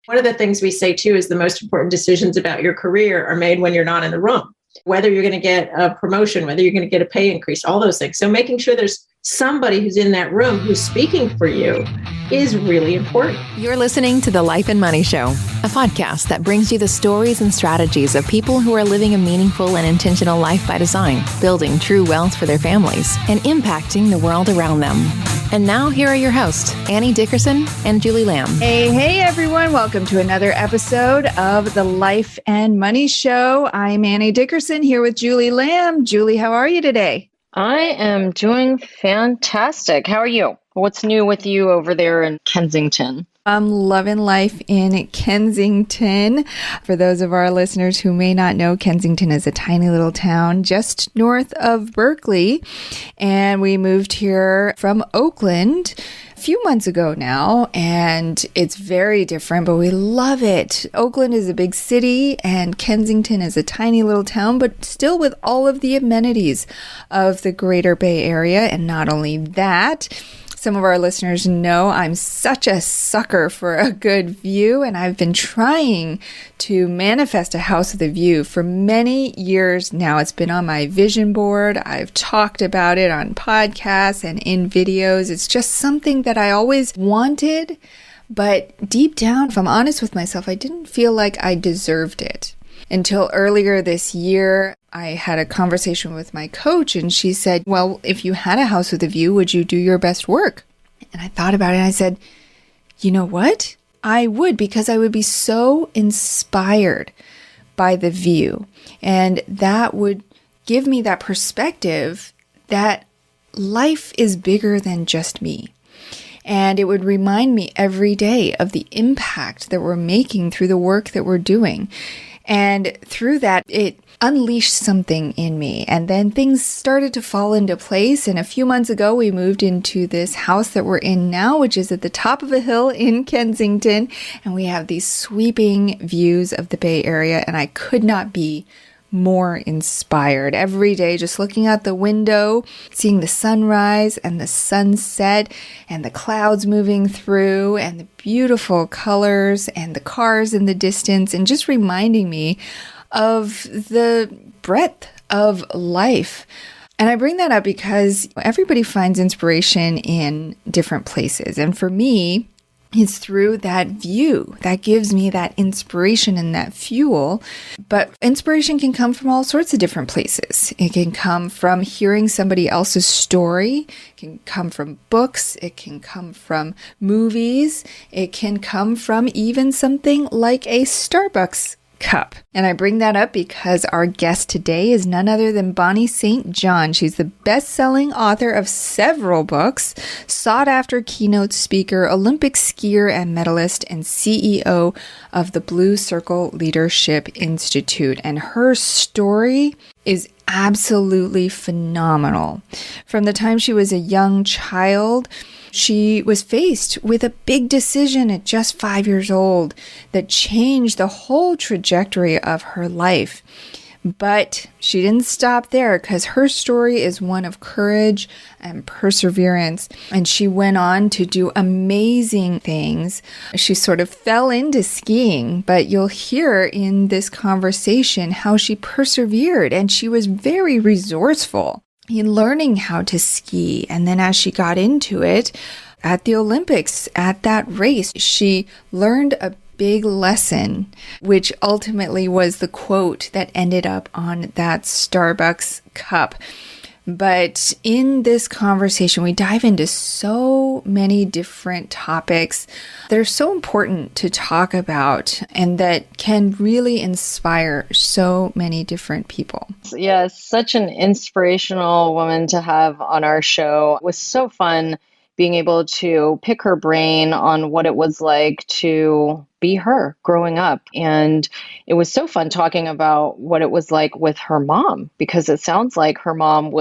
One of the things we say too is the most important decisions about your career are made when you're not in the room. Whether you're going to get a promotion, whether you're going to get a pay increase, all those things. So making sure there's somebody who's in that room who's speaking for you is really important. You're listening to The Life and Money Show, a podcast that brings you the stories and strategies of people who are living a meaningful and intentional life by design, building true wealth for their families, and impacting the world around them. And now here are your hosts, Annie Dickerson and Julie Lamb. Hey, everyone. Welcome to another episode of The Life and Money Show. I'm Annie Dickerson here with Julie Lamb. Julie, how are you today? I am doing fantastic. How are you? What's new with you over there in Kensington? I'm loving life in Kensington. For those of our listeners who may not know, Kensington is a tiny little town just north of Berkeley. And we moved here from Oakland a few months ago now, and it's very different, but we love it. Oakland is a big city and Kensington is a tiny little town, but still with all of the amenities of the Greater Bay Area. And not only that, some of our listeners know I'm such a sucker for a good view, and I've been trying to manifest a house with a view for many years now. It's been on my vision board. I've talked about it on podcasts and in videos. It's just something that I always wanted, but deep down, if I'm honest with myself, I didn't feel like I deserved it. Until earlier this year, I had a conversation with my coach and she said, well, if you had a house with a view, would you do your best work? And I thought about it and I said, you know what? I would, because I would be so inspired by the view. And that would give me that perspective that life is bigger than just me. And it would remind me every day of the impact that we're making through the work that we're doing. And through that, it unleashed something in me. And then things started to fall into place. And a few months ago, we moved into this house that we're in now, which is at the top of a hill in Kensington. And we have these sweeping views of the Bay Area. And I could not be more inspired. Every day, just looking out the window, seeing the sunrise and the sunset and the clouds moving through and the beautiful colors and the cars in the distance, and just reminding me of the breadth of life. And I bring that up because everybody finds inspiration in different places. And for me, it's through that view that gives me that inspiration and that fuel. But inspiration can come from all sorts of different places. It can come from hearing somebody else's story. It can come from books. It can come from movies. It can come from even something like a Starbucks cup. And I bring that up because our guest today is none other than Bonnie St. John. She's the best-selling author of several books, sought-after keynote speaker, Olympic skier and medalist, and CEO of the Blue Circle Leadership Institute. And her story is absolutely phenomenal. From the time she was a young child, she was faced with a big decision at just 5 years old that changed the whole trajectory of her life. But she didn't stop there, because her story is one of courage and perseverance. And she went on to do amazing things. She sort of fell into skiing, but you'll hear in this conversation how she persevered, and she was very resourceful in learning how to ski. And then as she got into it at the Olympics, at that race, she learned a big lesson, which ultimately was the quote that ended up on that Starbucks cup. But in this conversation, we dive into so many different topics that are so important to talk about and that can really inspire so many different people. Yeah, such an inspirational woman to have on our show. It was so fun being able to pick her brain on what it was like to be her growing up. And it was so fun talking about what it was like with her mom, because it sounds like her mom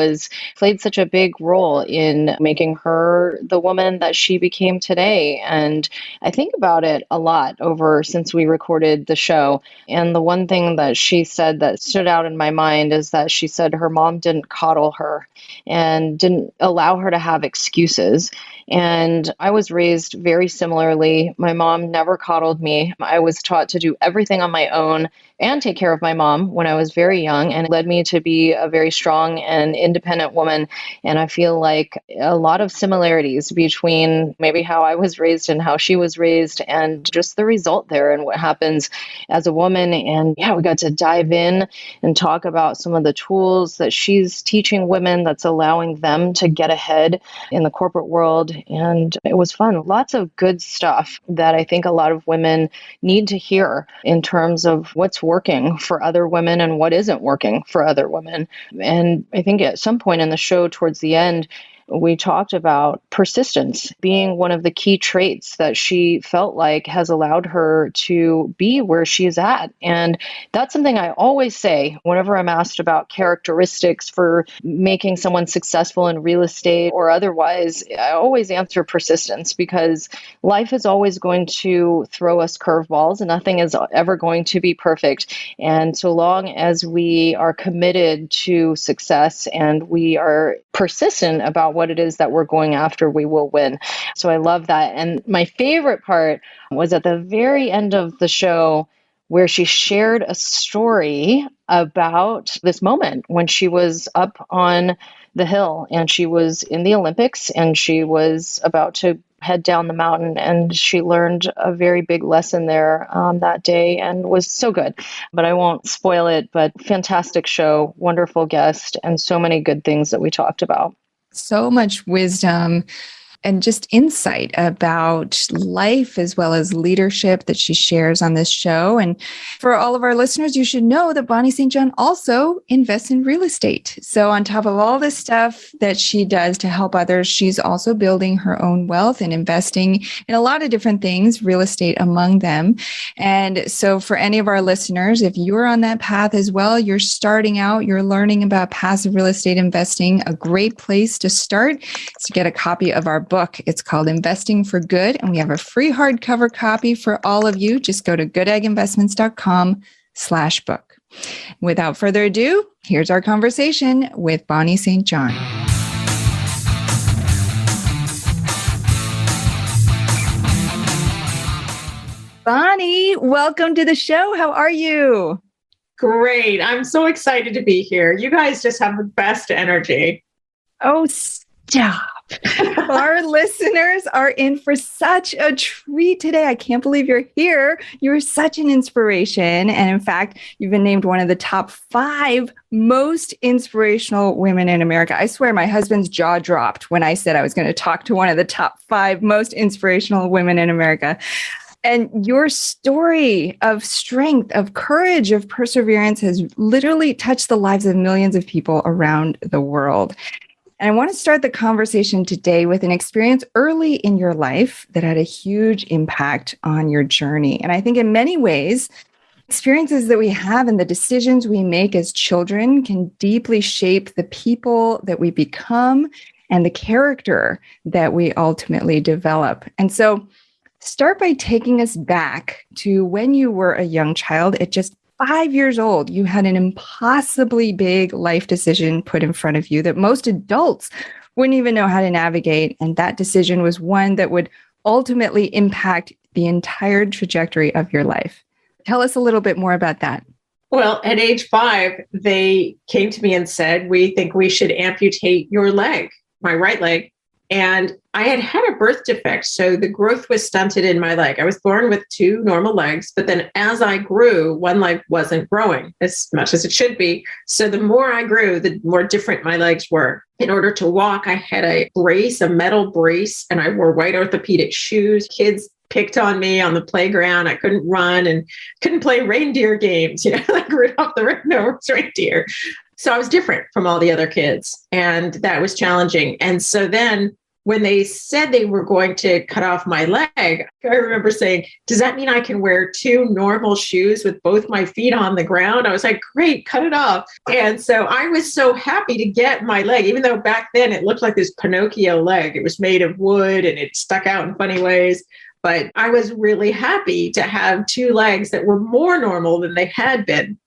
played such a big role in making her the woman that she became today. And I think about it a lot since we recorded the show. And the one thing that she said that stood out in my mind is that she said her mom didn't coddle her and didn't allow her to have excuses. And I was raised very similarly. My mom never coddled me. me. I was taught to do everything on my own and take care of my mom when I was very young, and it led me to be a very strong and independent woman. And I feel like a lot of similarities between maybe how I was raised and how she was raised, and just the result there and what happens as a woman. And yeah, we got to dive in and talk about some of the tools that she's teaching women that's allowing them to get ahead in the corporate world. And it was fun. Lots of good stuff that I think a lot of women need to hear in terms of what's working for other women and what isn't working for other women. And I think at some point in the show towards the end, we talked about persistence being one of the key traits that she felt like has allowed her to be where she's at. And that's something I always say whenever I'm asked about characteristics for making someone successful in real estate or otherwise. I always answer persistence, because life is always going to throw us curveballs and nothing is ever going to be perfect. And so long as we are committed to success and we are persistent about what it is that we're going after, we will win. So I love that. And my favorite part was at the very end of the show where she shared a story about this moment when she was up on the hill and she was in the Olympics and she was about to head down the mountain, and she learned a very big lesson there that day and was so good. But I won't spoil it, but fantastic show, wonderful guest, and so many good things that we talked about. So much wisdom and just insight about life as well as leadership that she shares on this show. And for all of our listeners, you should know that Bonnie St. John also invests in real estate. So on top of all this stuff that she does to help others, she's also building her own wealth and investing in a lot of different things, real estate among them. And so for any of our listeners, if you're on that path as well, you're starting out, you're learning about passive real estate investing, a great place to start is to get a copy of our book. It's called Investing for Good, and we have a free hardcover copy for all of you. Just go to goodegginvestments.com/book. Without further ado, here's our conversation with Bonnie St. John. Bonnie, welcome to the show. How are you? Great. I'm so excited to be here. You guys just have the best energy. Oh, stop. Our listeners are in for such a treat today. I can't believe you're here. You're such an inspiration. And in fact, you've been named one of the top 5 most inspirational women in America. I swear my husband's jaw dropped when I said I was going to talk to one of the top 5 most inspirational women in America. And your story of strength, of courage, of perseverance has literally touched the lives of millions of people around the world. And I want to start the conversation today with an experience early in your life that had a huge impact on your journey. And I think in many ways, experiences that we have and the decisions we make as children can deeply shape the people that we become and the character that we ultimately develop. And so start by taking us back to when you were a young child at just 5 years old. You had an impossibly big life decision put in front of you that most adults wouldn't even know how to navigate. And that decision was one that would ultimately impact the entire trajectory of your life. Tell us a little bit more about that. Well, at age 5, they came to me and said, we think we should amputate your leg, my right leg. And I had a birth defect, so the growth was stunted in my leg. I was born with 2 normal legs, but then as I grew, one leg wasn't growing as much as it should be. So the more I grew, the more different my legs were. In order to walk, I had a brace, a metal brace, and I wore white orthopedic shoes. Kids picked on me on the playground. I couldn't run and couldn't play reindeer games, like Rudolph the Red-Nosed Reindeer. So I was different from all the other kids, and that was challenging. And so then when they said they were going to cut off my leg, I remember saying, does that mean I can wear 2 normal shoes with both my feet on the ground? I was like, great, cut it off. And so I was so happy to get my leg, even though back then it looked like this Pinocchio leg. It was made of wood and it stuck out in funny ways. But I was really happy to have 2 legs that were more normal than they had been.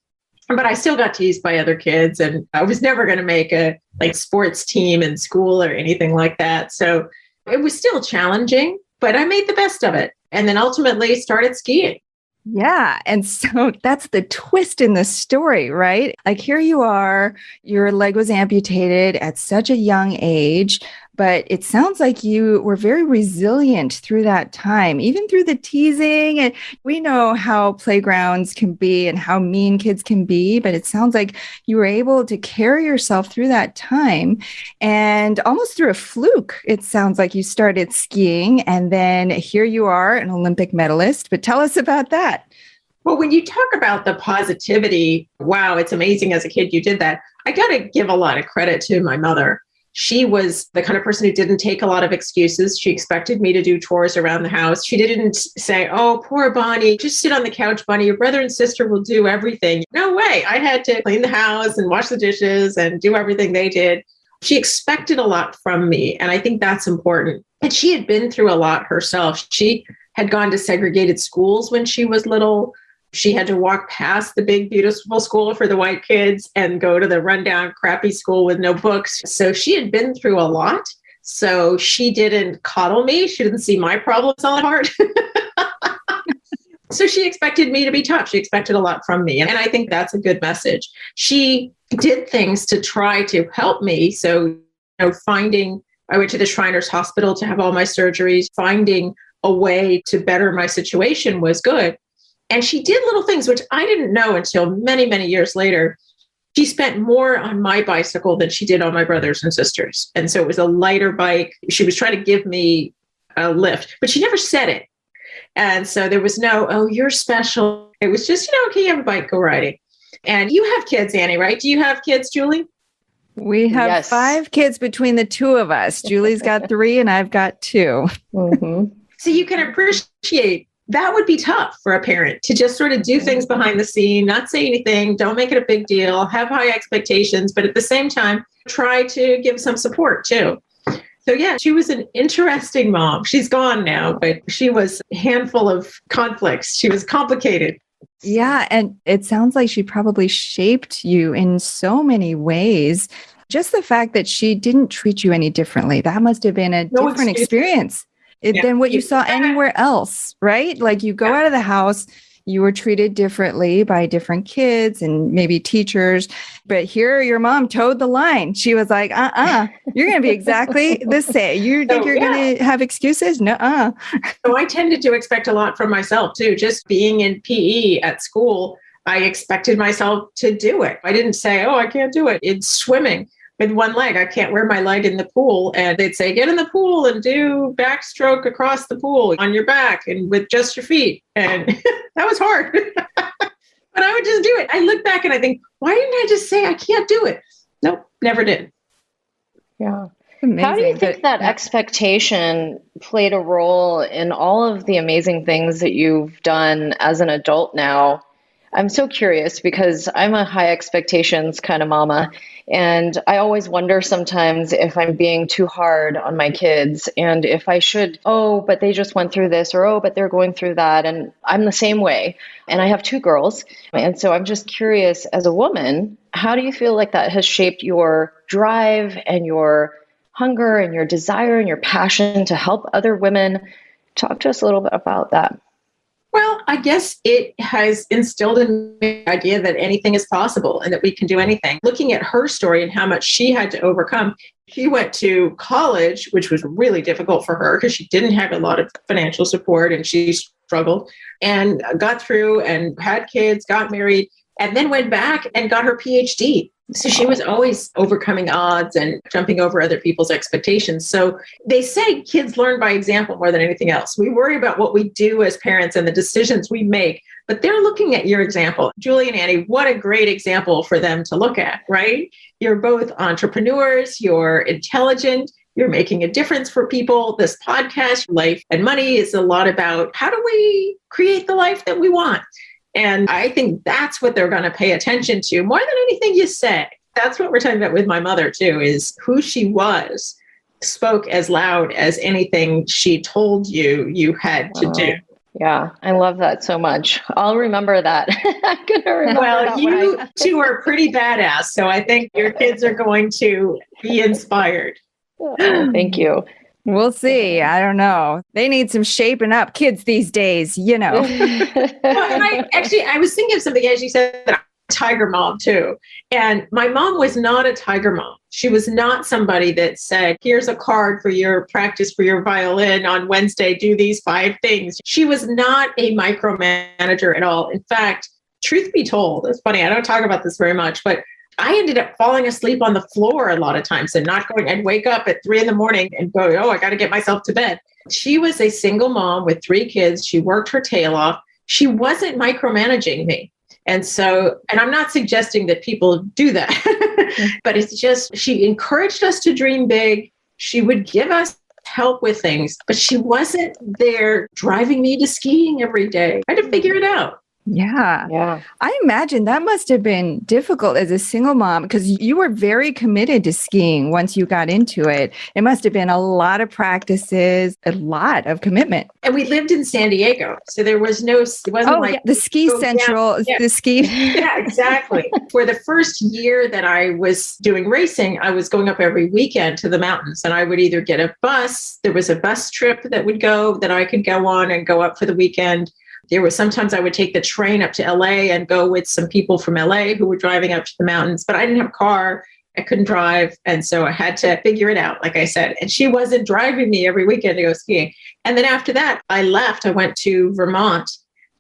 But I still got teased by other kids, and I was never going to make a sports team in school or anything like that. So it was still challenging, but I made the best of it. And then ultimately started skiing. Yeah. And so that's the twist in the story, right? Like here you are, your leg was amputated at such a young age, but it sounds like you were very resilient through that time, even through the teasing. And we know how playgrounds can be and how mean kids can be, but it sounds like you were able to carry yourself through that time and almost through a fluke. It sounds like you started skiing and then here you are, an Olympic medalist. But tell us about that. Well, when you talk about the positivity, wow, it's amazing as a kid you did that. I got to give a lot of credit to my mother. She was the kind of person who didn't take a lot of excuses. She expected me to do chores around the house. She didn't say, oh, poor Bonnie, just sit on the couch, Bonnie. Your brother and sister will do everything. No way. I had to clean the house and wash the dishes and do everything they did. She expected a lot from me. And I think that's important. And she had been through a lot herself. She had gone to segregated schools when she was little. She had to walk past the big, beautiful school for the white kids and go to the rundown, crappy school with no books. So she had been through a lot. So she didn't coddle me. She didn't see my problems on hard. So she expected me to be tough. She expected a lot from me. And I think that's a good message. She did things to try to help me. So, I went to the Shriners Hospital to have all my surgeries. Finding a way to better my situation was good. And she did little things, which I didn't know until many, many years later. She spent more on my bicycle than she did on my brothers and sisters. And so it was a lighter bike. She was trying to give me a lift, but she never said it. And so there was no, oh, you're special. It was just, okay, you have a bike, go riding. And you have kids, Annie, right? Do you have kids, Julie? We have 5 kids between the two of us. Julie's got 3 and I've got 2. Mm-hmm. So you can appreciate that would be tough for a parent to just sort of do things behind the scene, not say anything, don't make it a big deal, have high expectations, but at the same time, try to give some support too. So yeah, she was an interesting mom. She's gone now, but she was a handful of conflicts. She was complicated. Yeah. And it sounds like she probably shaped you in so many ways. Just the fact that she didn't treat you any differently, that must have been a different experience than what you saw anywhere else, right? Like you go out of the house, you were treated differently by different kids and maybe teachers. But here your mom towed the line. She was like, you're going to be exactly the same. You think you're going to have excuses? Nuh-uh. So I tended to expect a lot from myself too. Just being in PE at school, I expected myself to do it. I didn't say, oh, I can't do it. It's swimming with one leg. I can't wear my leg in the pool. And they'd say, get in the pool and do backstroke across the pool on your back and with just your feet. And that was hard. But I would just do it. I look back and I think, why didn't I just say I can't do it? Nope, never did. Yeah. Amazing. How do you think that expectation played a role in all of the amazing things that you've done as an adult now? I'm so curious because I'm a high expectations kind of mama. And I always wonder sometimes if I'm being too hard on my kids and if I should, oh, but they just went through this or, oh, but they're going through that. And I'm the same way. And I have 2 girls. And so I'm just curious as a woman, how do you feel like that has shaped your drive and your hunger and your desire and your passion to help other women? Talk to us a little bit about that. Well, I guess it has instilled in me the idea that anything is possible and that we can do anything. Looking at her story and how much she had to overcome, she went to college, which was really difficult for her because she didn't have a lot of financial support and she struggled and got through and had kids, got married, and then went back and got her PhD. So she was always overcoming odds and jumping over other people's expectations. So they say kids learn by example more than anything else. We worry about what we do as parents and the decisions we make, but they're looking at your example. Julie and Annie, what a great example for them to look at, right? You're both entrepreneurs, you're intelligent, you're making a difference for people. This podcast, Life and Money, is a lot about how do we create the life that we want? And I think that's what they're going to pay attention to more than anything you say. That's what we're talking about with my mother, too, is who she was spoke as loud as anything she told you had to do. Yeah, I love that so much. I'll remember that. I'm going to remember that. You 2 are pretty badass. So I think your kids are going to be inspired. Oh, thank you. We'll see. I don't know. They need some shaping up kids these days, you know. Well, I was thinking of something as you said that I'm a tiger mom too. And my mom was not a tiger mom. She was not somebody that said, here's a card for your practice for your violin on Wednesday, do these 5 things. She was not a micromanager at all. In fact, truth be told, it's funny, I don't talk about this very much, but I ended up falling asleep on the floor a lot of times and not going. I'd wake up at 3 a.m. and go, oh, I got to get myself to bed. She was a single mom with 3 kids. She worked her tail off. She wasn't micromanaging me. And I'm not suggesting that people do that, but it's just, she encouraged us to dream big. She would give us help with things, but she wasn't there driving me to skiing every day. I had to figure it out. Yeah. I imagine that must have been difficult as a single mom because you were very committed to skiing once you got into it. It must have been a lot of practices, a lot of commitment. And we lived in San Diego. So there was no, it wasn't like the ski central, the ski. Yeah, exactly. For the first year that I was doing racing, I was going up every weekend to the mountains and I would either get a bus. There was a bus trip that would go that I could go on and go up for the weekend. There was sometimes I would take the train up to LA and go with some people from LA who were driving up to the mountains, but I didn't have a car. I couldn't drive. And so I had to figure it out, like I said. And she wasn't driving me every weekend to go skiing. And then after that, I left. I went to Vermont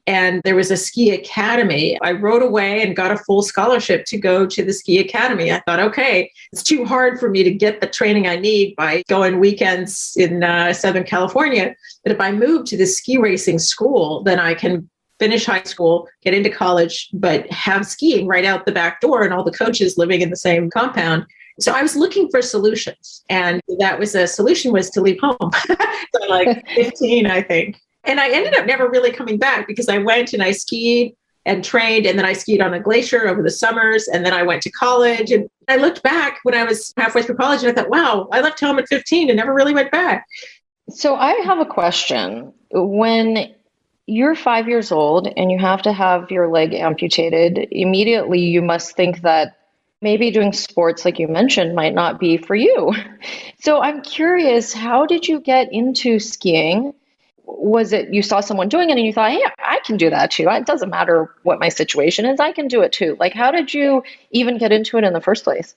and there was a ski academy. I rode away and got a full scholarship to go to the ski academy. I thought, okay, it's too hard for me to get the training I need by going weekends in Southern California. But if I move to the ski racing school, then I can finish high school, get into college, but have skiing right out the back door and all the coaches living in the same compound. So I was looking for solutions. And that was a solution was to leave home. So like 15, I think. And I ended up never really coming back because I went and I skied and trained. And then I skied on a glacier over the summers. And then I went to college. And I looked back when I was halfway through college and I thought, wow, I left home at 15 and never really went back. So I have a question. When you're 5 years old and you have to have your leg amputated, immediately you must think that maybe doing sports, like you mentioned, might not be for you. So I'm curious, how did you get into skiing? Was it you saw someone doing it and you thought, hey, I can do that too. It doesn't matter what my situation is. I can do it too. Like, how did you even get into it in the first place?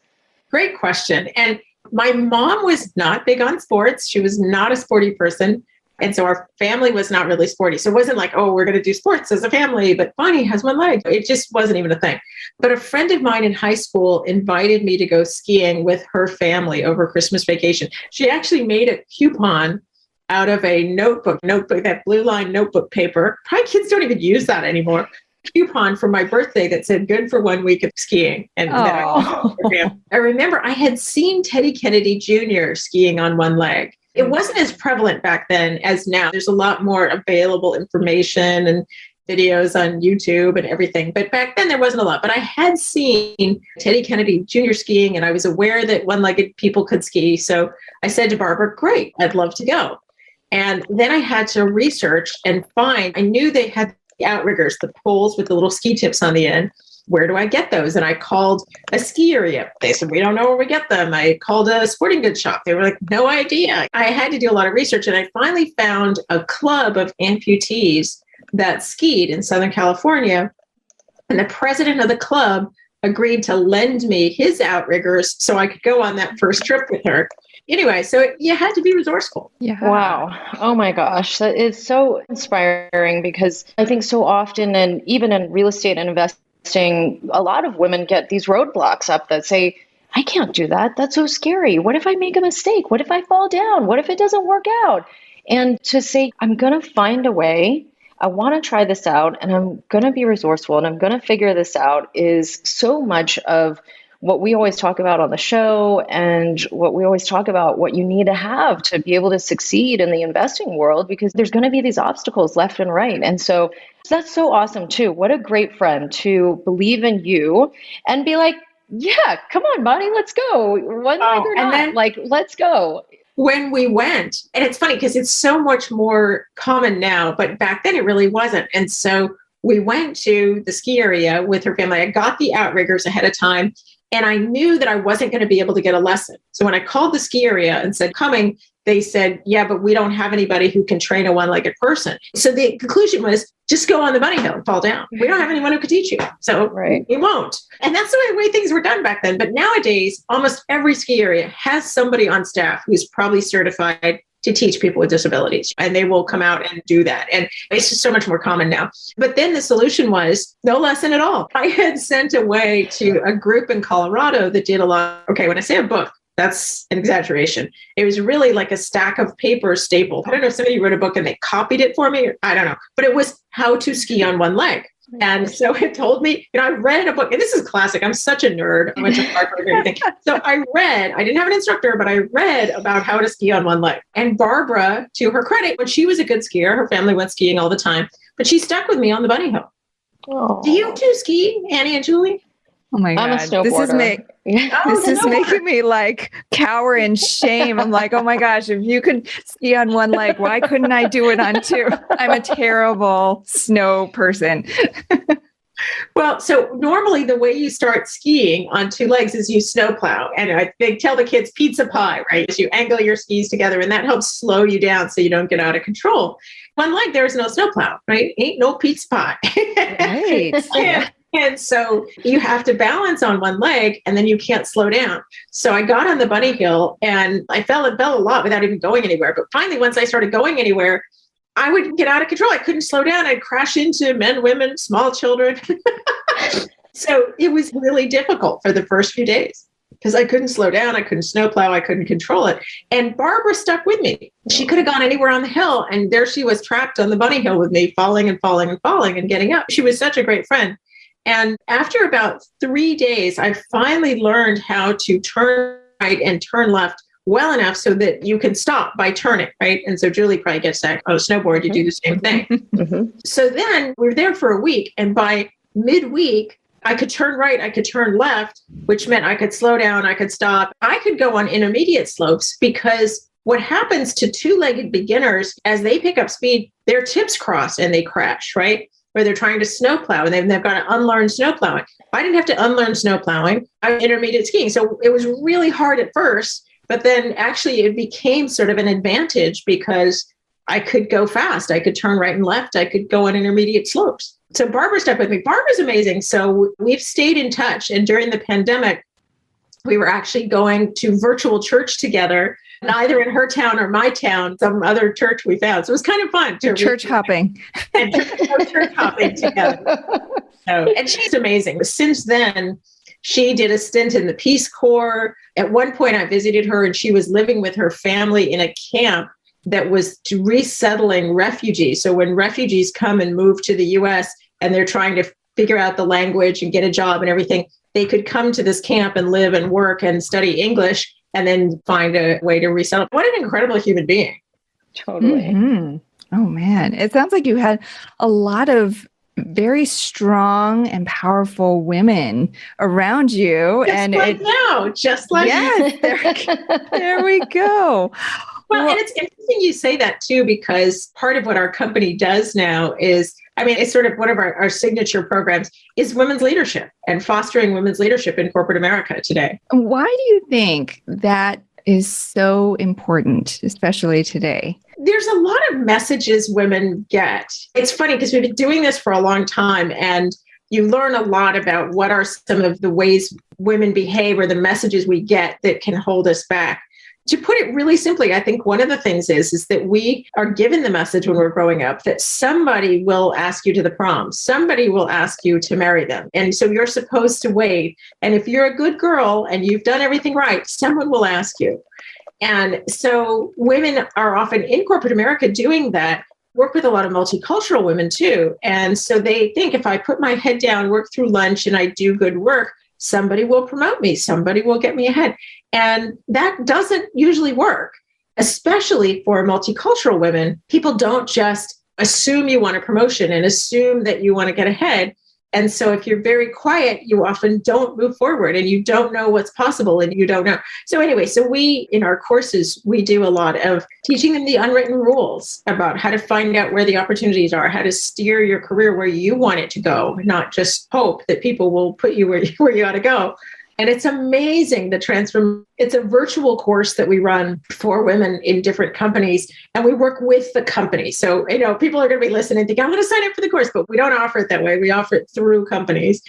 Great question. And my mom was not big on sports. She was not a sporty person. And so our family was not really sporty. So it wasn't like, oh, we're going to do sports as a family, but Bonnie has one leg. It just wasn't even a thing. But a friend of mine in high school invited me to go skiing with her family over Christmas vacation. She actually made a coupon out of a notebook, that blue line notebook paper. Probably kids don't even use that anymore. Coupon for my birthday that said good for 1 week of skiing. And then I remember I had seen Teddy Kennedy Jr. skiing on one leg. It wasn't as prevalent back then as now. There's a lot more available information and videos on YouTube and everything. But back then there wasn't a lot. But I had seen Teddy Kennedy Jr. skiing and I was aware that one-legged people could ski. So I said to Barbara, great, I'd love to go. And then I had to research and find, I knew they had the outriggers, the poles with the little ski tips on the end. Where do I get those? And I called a ski area. They said, we don't know where we get them. I called a sporting goods shop. They were like, no idea. I had to do a lot of research. And I finally found a club of amputees that skied in Southern California. And the president of the club agreed to lend me his outriggers so I could go on that first trip with her. Anyway, so you had to be resourceful. Yeah. Wow. Oh my gosh. That is so inspiring because I think so often, and even in real estate and investing, a lot of women get these roadblocks up that say, I can't do that. That's so scary. What if I make a mistake? What if I fall down? What if it doesn't work out? And to say, I'm going to find a way. I want to try this out and I'm going to be resourceful and I'm going to figure this out is so much of what we always talk about on the show and what we always talk about what you need to have to be able to succeed in the investing world, because there's going to be these obstacles left and right. And so that's so awesome too. What a great friend to believe in you and be like, yeah, come on, Bonnie, let's go. One leg or not, then, like, let's go. When we went, and it's funny because it's so much more common now, but back then it really wasn't. And so we went to the ski area with her family. I got the outriggers ahead of time. And I knew that I wasn't going to be able to get a lesson. So when I called the ski area and said, coming, they said, yeah, but we don't have anybody who can train a one-legged person. So the conclusion was just go on the bunny hill and fall down. We don't have anyone who could teach you. So we won't. And that's the way things were done back then. But nowadays, almost every ski area has somebody on staff who's probably certified to teach people with disabilities, and they will come out and do that. And it's just so much more common now. But then the solution was no lesson at all. I had sent away to a group in Colorado that did a lot. Okay, when I say a book, that's an exaggeration. It was really like a stack of paper stapled. I don't know if somebody wrote a book and they copied it for me. I don't know. But it was how to ski on one leg. And so it told me, I read a book, and this is classic. I'm such a nerd. I went to Harvard and everything. So I didn't have an instructor, but I read about how to ski on one leg. And Barbara, to her credit, when she was a good skier, her family went skiing all the time, but she stuck with me on the bunny hill. Oh. Do you two ski, Annie and Julie? Oh my God. I'm a snowboarder. This is making me like cower in shame. I'm like, oh my gosh, if you could ski on one leg, why couldn't I do it on two? I'm a terrible snow person. Well, so normally the way you start skiing on two legs is you snowplow. And they tell the kids pizza pie, right? You angle your skis together, and that helps slow you down so you don't get out of control. One leg, there's no snowplow, right? Ain't no pizza pie. Right. And so you have to balance on one leg, and then you can't slow down. So I got on the bunny hill, and I fell a lot without even going anywhere. But finally, once I started going anywhere, I would get out of control. I couldn't slow down. I'd crash into men, women, small children. So it was really difficult for the first few days because I couldn't slow down. I couldn't snowplow. I couldn't control it. And Barbara stuck with me. She could have gone anywhere on the hill, and there she was trapped on the bunny hill with me, falling and falling and falling and getting up. She was such a great friend. And after about 3 days, I finally learned how to turn right and turn left well enough so that you can stop by turning, right? And so Julie probably gets that on a snowboard, you do the same thing. So then we were there for a week, and by midweek, I could turn right, I could turn left, which meant I could slow down, I could stop. I could go on intermediate slopes because what happens to two-legged beginners as they pick up speed, their tips cross and they crash, right? Where they're trying to snowplow and they've got to unlearn snowplowing. I didn't have to unlearn snowplowing. I'm intermediate skiing. So it was really hard at first, but then actually it became sort of an advantage because I could go fast. I could turn right and left. I could go on intermediate slopes. So Barbara stuck with me. Barbara's amazing. So we've stayed in touch. And during the pandemic, we were actually going to virtual church together, either in her town or my town, some other church we found. So it was kind of fun. Church hopping. And church hopping together. And she's amazing. Since then, she did a stint in the Peace Corps. At one point, I visited her, and she was living with her family in a camp that was resettling refugees. So when refugees come and move to the U.S. and they're trying to figure out the language and get a job and everything, they could come to this camp and live and work and study English and then find a way to resettle. What an incredible human being. Totally. Mm-hmm. Oh, man. It sounds like you had a lot of very strong and powerful women around you. Just like there we go. Well, and it's interesting you say that too, because part of what our company does now is, it's sort of one of our signature programs is women's leadership and fostering women's leadership in corporate America today. Why do you think that is so important, especially today? There's a lot of messages women get. It's funny because we've been doing this for a long time, and you learn a lot about what are some of the ways women behave or the messages we get that can hold us back. To put it really simply, I think one of the things is that we are given the message when we're growing up that somebody will ask you to the prom, somebody will ask you to marry them. And so you're supposed to wait. And if you're a good girl and you've done everything right, someone will ask you. And so women are often in corporate America doing that, work with a lot of multicultural women too. And so they think if I put my head down, work through lunch, and I do good work, somebody will promote me, somebody will get me ahead. And that doesn't usually work, especially for multicultural women. People don't just assume you want a promotion and assume that you want to get ahead. And so if you're very quiet, you often don't move forward and you don't know what's possible and you don't know. So anyway, we, in our courses, we do a lot of teaching them the unwritten rules about how to find out where the opportunities are, how to steer your career where you want it to go, not just hope that people will put you where you ought to go. And it's amazing the transform. It's a virtual course that we run for women in different companies, and we work with the company. So, people are going to be listening and think, I'm going to sign up for the course, but we don't offer it that way. We offer it through companies.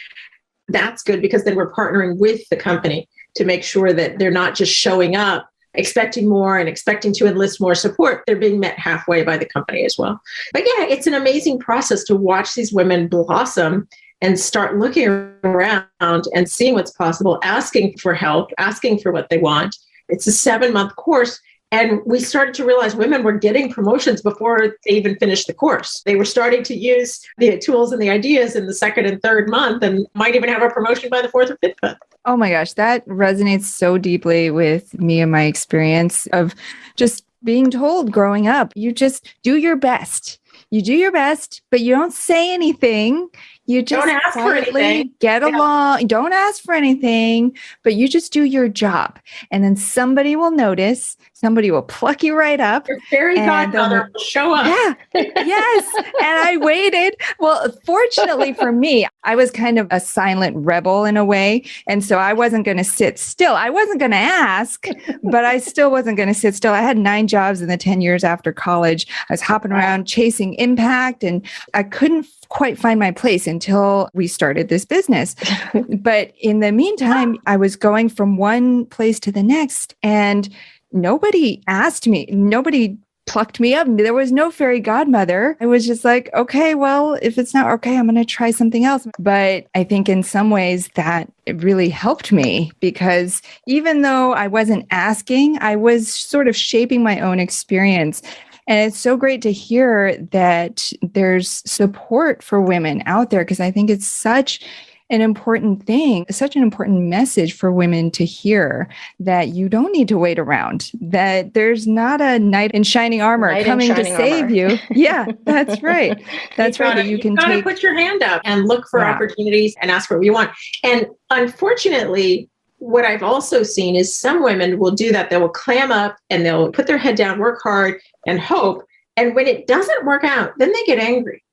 That's good because then we're partnering with the company to make sure that they're not just showing up expecting more and expecting to enlist more support. They're being met halfway by the company as well. But yeah, it's an amazing process to watch these women blossom and start looking around and seeing what's possible, asking for help, asking for what they want. It's a 7-month course. And we started to realize women were getting promotions before they even finished the course. They were starting to use the tools and the ideas in the 2nd and 3rd month and might even have a promotion by the 4th or 5th month. Oh my gosh, that resonates so deeply with me and my experience of just being told growing up, you just do your best. You do your best, but you don't say anything. You just don't ask for anything. Get along. Don't ask for anything, but you just do your job. And then somebody will notice. Somebody will pluck you right up. Your fairy godmother will show up. Yeah. Yes. And I waited. Well, fortunately for me, I was kind of a silent rebel in a way. And so I wasn't going to sit still. I wasn't going to ask, but I still wasn't going to sit still. I had 9 jobs in the 10 years after college. I was hopping around chasing impact, and I couldn't quite find my place until we started this business. But in the meantime, I was going from one place to the next, and nobody asked me, nobody plucked me up. There was no fairy godmother. I was just like, okay, well, if it's not okay, I'm going to try something else. But I think in some ways that it really helped me, because even though I wasn't asking, I was sort of shaping my own experience. And it's so great to hear that there's support for women out there, because I think it's such an important thing, such an important message for women to hear, that you don't need to wait around, that there's not a knight in shining armor coming to save you. Yeah, that's right. That's right. That you can put your hand up and look for opportunities and ask for what you want. And unfortunately, what I've also seen is some women will do that. They will clam up and they'll put their head down, work hard and hope. And when it doesn't work out, then they get angry.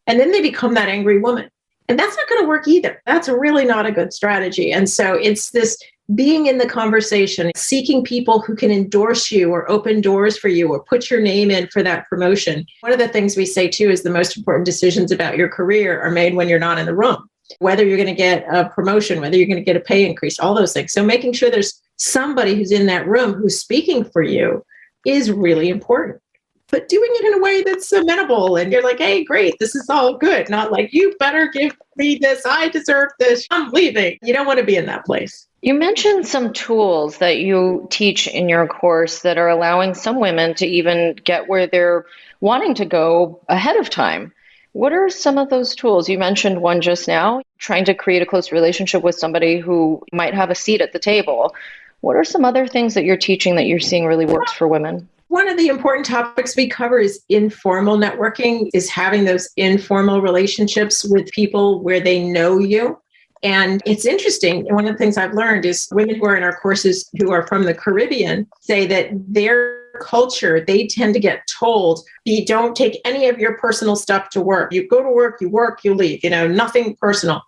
And then they become that angry woman. And that's not going to work either. That's really not a good strategy. And so it's this being in the conversation, seeking people who can endorse you or open doors for you or put your name in for that promotion. One of the things we say too is the most important decisions about your career are made when you're not in the room. Whether you're going to get a promotion, whether you're going to get a pay increase, all those things. So making sure there's somebody who's in that room who's speaking for you is really important. But doing it in a way that's amenable and you're like, hey, great, this is all good. Not like, you better give me this. I deserve this. I'm leaving. You don't want to be in that place. You mentioned some tools that you teach in your course that are allowing some women to even get where they're wanting to go ahead of time. What are some of those tools? You mentioned one just now, trying to create a close relationship with somebody who might have a seat at the table. What are some other things that you're teaching that you're seeing really works for women? One of the important topics we cover is informal networking, is having those informal relationships with people where they know you. And it's interesting. One of the things I've learned is women who are in our courses who are from the Caribbean say that their culture, they tend to get told, you don't take any of your personal stuff to work. You go to work, you leave, nothing personal.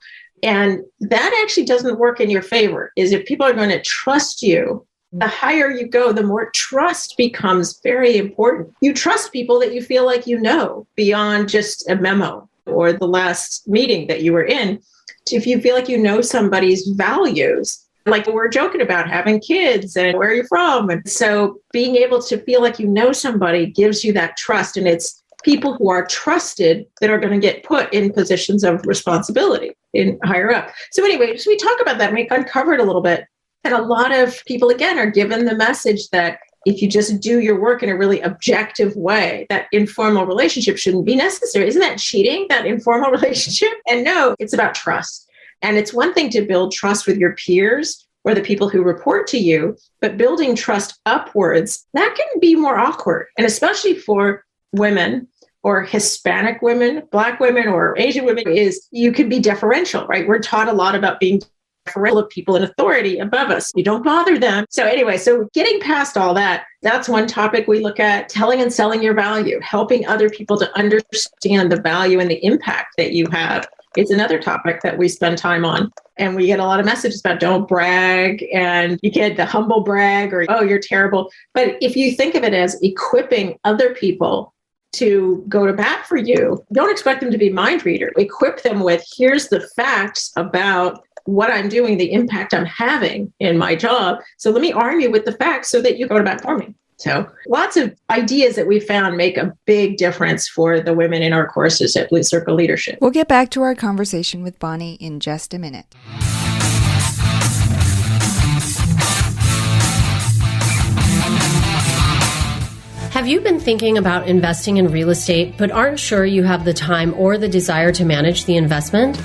And that actually doesn't work in your favor. Is if people are going to trust you, the higher you go, the more trust becomes very important. You trust people that you feel like you know beyond just a memo or the last meeting that you were in. If you feel like you know somebody's values, like we're joking about having kids and where you're from. And so being able to feel like you know somebody gives you that trust. And it's people who are trusted that are going to get put in positions of responsibility in higher up. So anyway, so we talk about that and we uncovered a little bit. And a lot of people, again, are given the message that if you just do your work in a really objective way, that informal relationship shouldn't be necessary. Isn't that cheating, that informal relationship? And no, it's about trust. And it's one thing to build trust with your peers or the people who report to you, but building trust upwards, that can be more awkward. And especially for women or Hispanic women, Black women or Asian women, is you can be deferential, right? We're taught a lot about being deferential of people in authority above us. You don't bother them. So anyway, so getting past all that, that's one topic we look at, telling and selling your value, helping other people to understand the value and the impact that you have It's another topic that we spend time on. And we get a lot of messages about don't brag, and you get the humble brag or, oh, you're terrible. But if you think of it as equipping other people to go to bat for you, don't expect them to be mind reader. Equip them with, here's the facts about what I'm doing, the impact I'm having in my job. So let me arm you with the facts so that you go to bat for me. So lots of ideas that we found make a big difference for the women in our courses at Blue Circle Leadership. We'll get back to our conversation with Bonnie in just a minute. Have you been thinking about investing in real estate but aren't sure you have the time or the desire to manage the investment?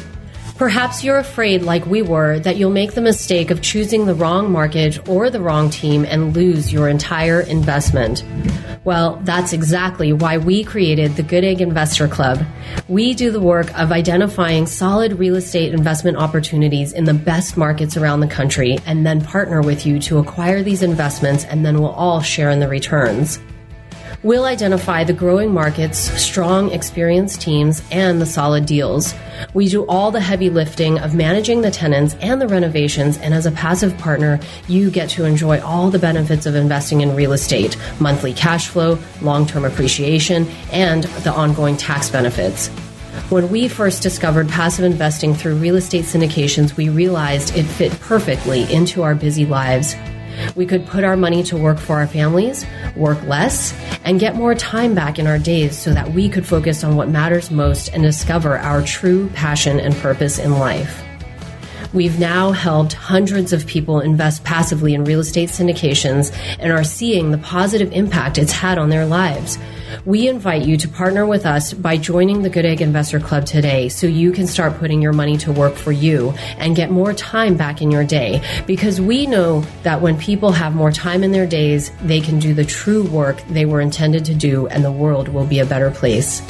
Perhaps you're afraid, like we were, that you'll make the mistake of choosing the wrong mortgage or the wrong team and lose your entire investment. Well, that's exactly why we created the Goodegg Investor Club. We do the work of identifying solid real estate investment opportunities in the best markets around the country and then partner with you to acquire these investments, and then we'll all share in the returns. We'll identify the growing markets, strong, experienced teams, and the solid deals. We do all the heavy lifting of managing the tenants and the renovations, and as a passive partner, you get to enjoy all the benefits of investing in real estate, monthly cash flow, long-term appreciation, and the ongoing tax benefits. When we first discovered passive investing through real estate syndications, we realized it fit perfectly into our busy lives. We could put our money to work for our families, work less, and get more time back in our days so that we could focus on what matters most and discover our true passion and purpose in life. We've now helped hundreds of people invest passively in real estate syndications and are seeing the positive impact it's had on their lives. We invite you to partner with us by joining the Goodegg Investor Club today so you can start putting your money to work for you and get more time back in your day, because we know that when people have more time in their days, they can do the true work they were intended to do, and the world will be a better place.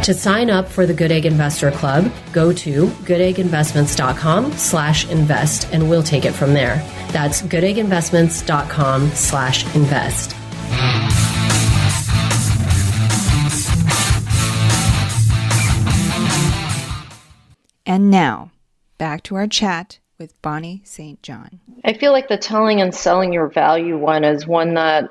To sign up for the Goodegg Investor Club, go to goodegginvestments.com/invest and we'll take it from there. That's goodegginvestments.com/invest. And now, back to our chat with Bonnie St. John. I feel like the telling and selling your value one is one that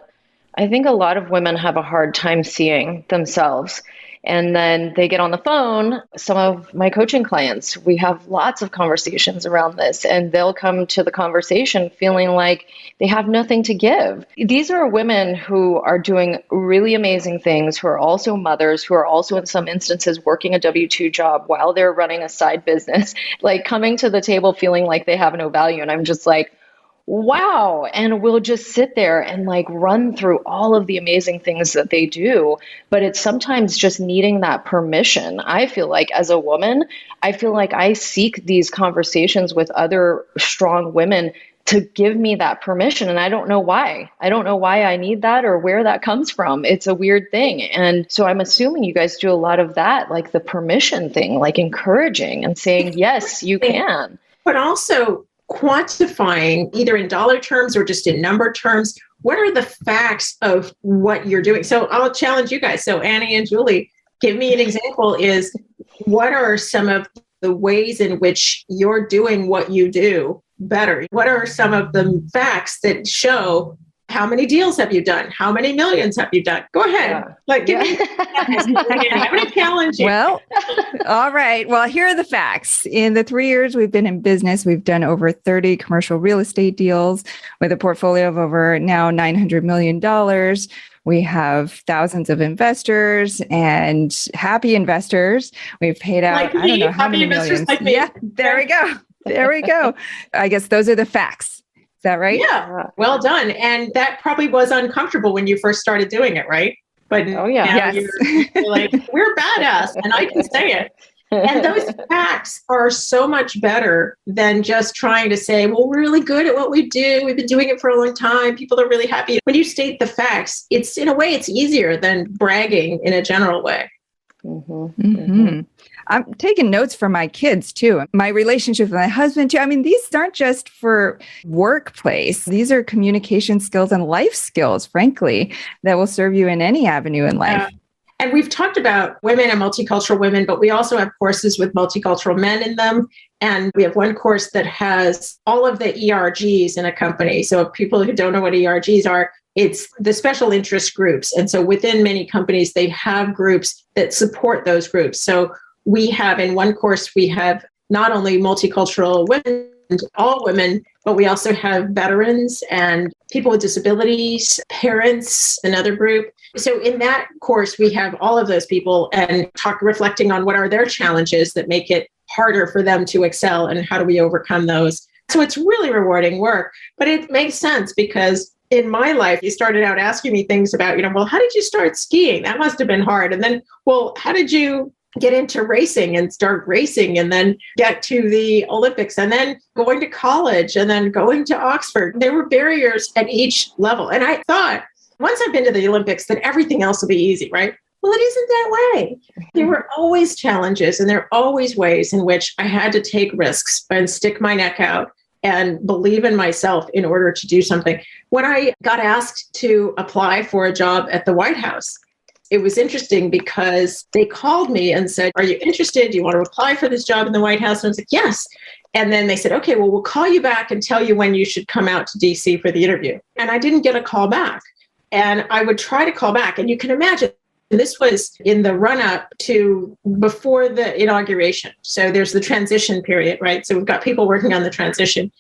I think a lot of women have a hard time seeing themselves. And then they get on the phone. Some of my coaching clients, we have lots of conversations around this, and they'll come to the conversation feeling like they have nothing to give. These are women who are doing really amazing things, who are also mothers, who are also in some instances working a W-2 job while they're running a side business, like coming to the table feeling like they have no value. And I'm just like, wow. And we'll just sit there and like run through all of the amazing things that they do. But it's sometimes just needing that permission. I feel like as a woman, I feel like I seek these conversations with other strong women to give me that permission. And I don't know why. I don't know why I need that or where that comes from. It's a weird thing. And so I'm assuming you guys do a lot of that, like the permission thing, like encouraging and saying, yes, you can. But also quantifying, either in dollar terms or just in number terms, what are the facts of what you're doing? So I'll challenge you guys. So Annie and Julie, give me an example. Is what are some of the ways in which you're doing what you do better? What are some of the facts that show how many deals have you done? How many millions have you done? Go ahead. Give me. I'm going to challenge you. Well, all right. Well, here are the facts. In the 3 years we've been in business, we've done over 30 commercial real estate deals with a portfolio of over now $900 million. We have thousands of investors and happy investors. We've paid out, like I don't know how many millions. Like yeah, there we go. There we go. I guess those are the facts. Is that right? Yeah. Well done. And that probably was uncomfortable when you first started doing it, right? But now yes. you're like, we're badass and I can say it. And those facts are so much better than just trying to say, well, we're really good at what we do. We've been doing it for a long time. People are really happy. When you state the facts, it's in a way, it's easier than bragging in a general way. Mm-hmm. Mm-hmm. I'm taking notes for my kids too. My relationship with my husband too. I mean, these aren't just for workplace. These are communication skills and life skills, frankly, that will serve you in any avenue in life. And we've talked about women and multicultural women, but we also have courses with multicultural men in them. And we have one course that has all of the ERGs in a company. So people who don't know what ERGs are, it's the special interest groups. And so within many companies, they have groups that support those groups. So we have in one course, we have not only multicultural women, all women, but we also have veterans and people with disabilities, parents, another group. So in that course, we have all of those people and reflecting on what are their challenges that make it harder for them to excel and how do we overcome those. So it's really rewarding work, but it makes sense because in my life, you started out asking me things about, well, how did you start skiing? That must have been hard. And then, well, how did you get into racing and start racing and then get to the Olympics and then going to college and then going to Oxford? There were barriers at each level. And I thought, once I've been to the Olympics, then everything else will be easy, right? Well, it isn't that way. There were always challenges and there are always ways in which I had to take risks and stick my neck out and believe in myself in order to do something. When I got asked to apply for a job at the White House, it was interesting because they called me and said, are you interested? Do you want to apply for this job in the White House? And I was like, yes. And then they said, okay, well, we'll call you back and tell you when you should come out to DC for the interview. And I didn't get a call back. And I would try to call back. And you can imagine, this was in the run-up to before the inauguration. So there's the transition period, right? So we've got people working on the transition.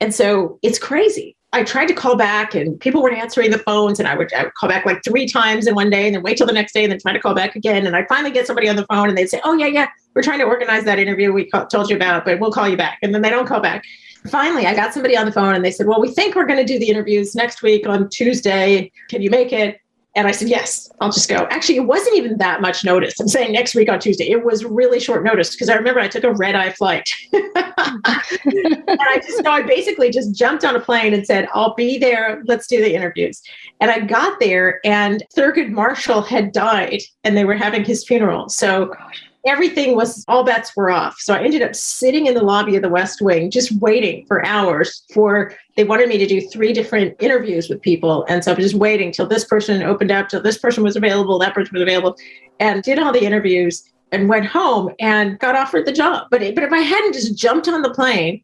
And so it's crazy. I tried to call back and people weren't answering the phones. And I would call back like 3 times in one day and then wait till the next day and then try to call back again. And I finally get somebody on the phone and they'd say, oh, yeah, we're trying to organize that interview we told you about, but we'll call you back. And then they don't call back. Finally, I got somebody on the phone and they said, well, we think we're going to do the interviews next week on Tuesday. Can you make it? And I said, yes, I'll just go. Actually, it wasn't even that much notice. I'm saying next week on Tuesday. It was really short notice because I remember I took a red-eye flight. And I basically just jumped on a plane and said, I'll be there. Let's do the interviews. And I got there and Thurgood Marshall had died and they were having his funeral. So everything was, all bets were off. So I ended up sitting in the lobby of the West Wing, just waiting for hours they wanted me to do 3 different interviews with people. And so I was just waiting till this person opened up, till this person was available, that person was available, and did all the interviews and went home and got offered the job. But if I hadn't just jumped on the plane,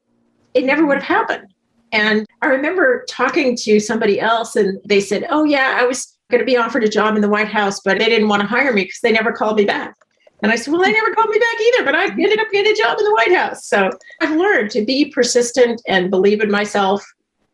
it never would have happened. And I remember talking to somebody else and they said, oh yeah, I was going to be offered a job in the White House, but they didn't want to hire me because they never called me back. And I said, well, they never called me back either, but I ended up getting a job in the White House. So I've learned to be persistent and believe in myself.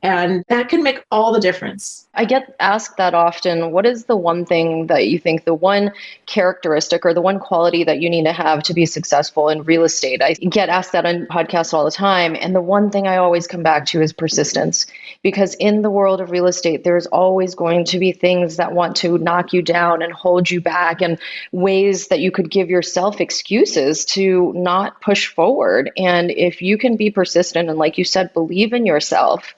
And that can make all the difference. I get asked that often. What is the one thing that you think, the one characteristic or the one quality that you need to have to be successful in real estate? I get asked that on podcasts all the time. And the one thing I always come back to is persistence. Because in the world of real estate, there's always going to be things that want to knock you down and hold you back, and ways that you could give yourself excuses to not push forward. And if you can be persistent and, like you said, believe in yourself,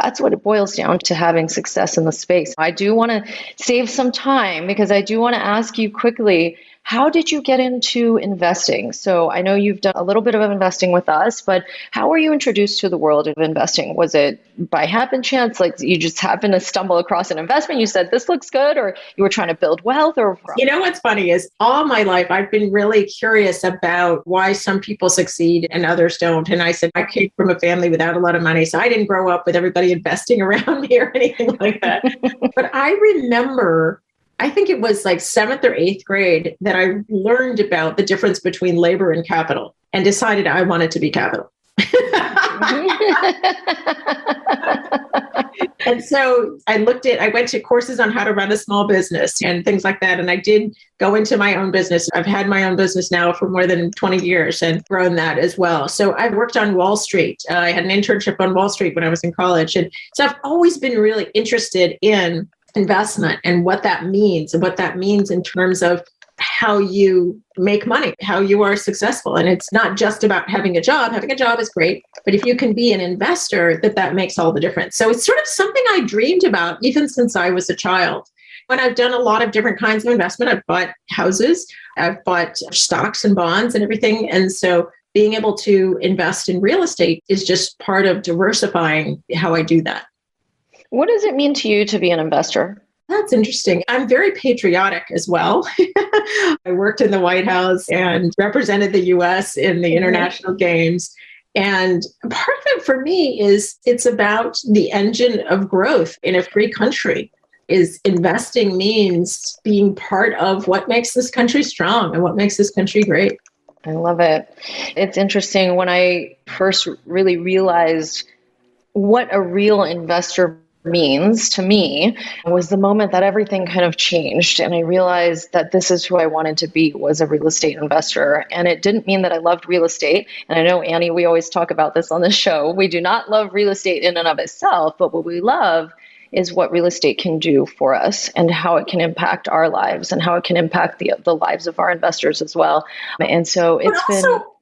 that's what it boils down to having success in the space. I do want to save some time because I do want to ask you quickly, how did you get into investing? So I know you've done a little bit of investing with us, but how were you introduced to the world of investing? Was it by happen chance, like you just happened to stumble across an investment, you said, this looks good, or you were trying to build wealth? Or you know what's funny is all my life, I've been really curious about why some people succeed and others don't. And I said, I came from a family without a lot of money, so I didn't grow up with everybody investing around me or anything like that. But I remember, I think it was like 7th or 8th grade that I learned about the difference between labor and capital and decided I wanted to be capital. And so I went to courses on how to run a small business and things like that. And I did go into my own business. I've had my own business now for more than 20 years and grown that as well. So I worked on Wall Street. I had an internship on Wall Street when I was in college. And so I've always been really interested in investment and what that means in terms of how you make money, how you are successful. And it's not just about having a job. Having a job is great, but if you can be an investor, that makes all the difference. So it's sort of something I dreamed about even since I was a child. When I've done a lot of different kinds of investment, I've bought houses, I've bought stocks and bonds and everything. And so being able to invest in real estate is just part of diversifying how I do that. What does it mean to you to be an investor? That's interesting. I'm very patriotic as well. I worked in the White House and represented the US in the international games. And part of it for me is it's about the engine of growth in a free country. Is investing means being part of what makes this country strong and what makes this country great. I love it. It's interesting. When I first really realized what a real investor means to me was the moment that everything kind of changed. And I realized that this is who I wanted to be, was a real estate investor. And it didn't mean that I loved real estate. And I know, Annie, we always talk about this on the show. We do not love real estate in and of itself, but what we love is what real estate can do for us and how it can impact our lives and how it can impact the lives of our investors as well. And so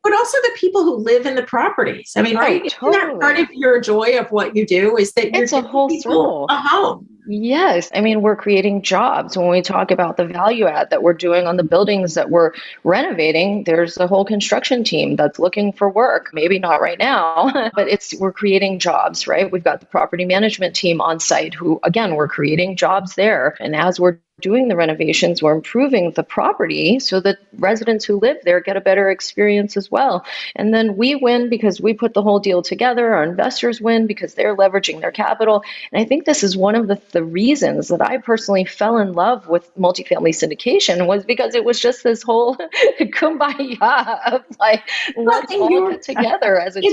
but also the people who live in the properties. I mean, right? Totally. Isn't that part of your joy of what you do is that you're it's a whole circle. A home. Yes. I mean, we're creating jobs. When we talk about the value add that we're doing on the buildings that we're renovating, there's a whole construction team that's looking for work. Maybe not right now, but we're creating jobs, right? We've got the property management team on site who, again, we're creating jobs there. And as we're doing the renovations, we're improving the property so that residents who live there get a better experience as well. And then we win because we put the whole deal together. Our investors win because they're leveraging their capital. And I think this is one of the reasons that I personally fell in love with multifamily syndication was because it was just this whole kumbaya of like, let's all get together as a team.